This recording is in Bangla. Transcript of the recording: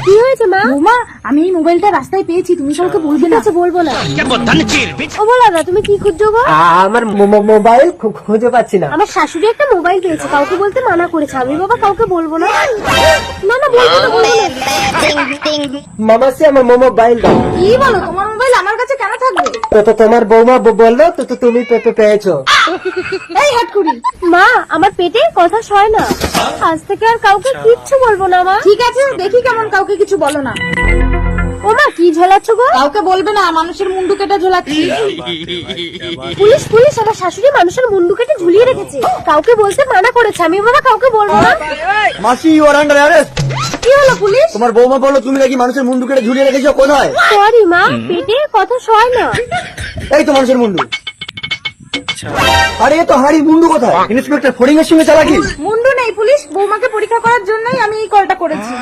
কি হয়েছে মা? বৌমা, আমি এই মোবাইলটা রাস্তায় পেয়েছি, তুমি কাউকে বলবে না। আচ্ছা বলবো না। ও বলো না, তুমি কি খুঁজছো গো? আমার মোবাইল খুঁজে পাচ্ছি না। আমার শাশুড়ি একটা মোবাইল পেয়েছে, কাউকে বলতে মানা করেছে। আমি বাবা কাউকে বলবো না। না না, বলবো না, বলবো না। মামাসি আমার মোবাইল দাও। কি বলো, তোমার মোবাইল আমার কাছে কেন থাকবে? তো তোমার বৌমা বললো তো তুমি পেয়েছো। এই হাটকুড়ি, মা, আমার পেটে কথা সয় না। আজ থেকে আর কাউকে কিচ্ছু বলবো না মা। ঠিক আছে, দেখি কেমন কাউকে কিছু বলো না। ও মা, কি ঝোলাচ্ছ গো? কাউকে বলবে না, মানুষের মুন্ডু কেটে ঝোলাচ্ছি। পুলিশ পুলিশ, আমার শাশুড়ি মানুষের মুন্ডু কেটে ঝুলিয়ে রেখেছে, কাউকে বলতে মানা করেছে। আমি বাবা কাউকে বলবো না। মাসি ইউ আর আন্ডার অ্যারেস্ট। কি হলো পুলিশ? তোমার বৌমা বললো তুমি নাকি মানুষের মুন্ডু কেটে ঝুলিয়ে রেখেছো, কোথায়? সরি মা, পেটে কথা সয় না। এই তো মানুষের মুন্ডু। আরে এ তো হাড়ি মুন্ডু কোথায়? ইন্সপেক্টর ফড়িং এর সঙ্গে চালাকি। মুন্ডু নেই পুলিশ, বৌমাকে পরীক্ষা করার জন্যই আমি এই কলটা করেছি।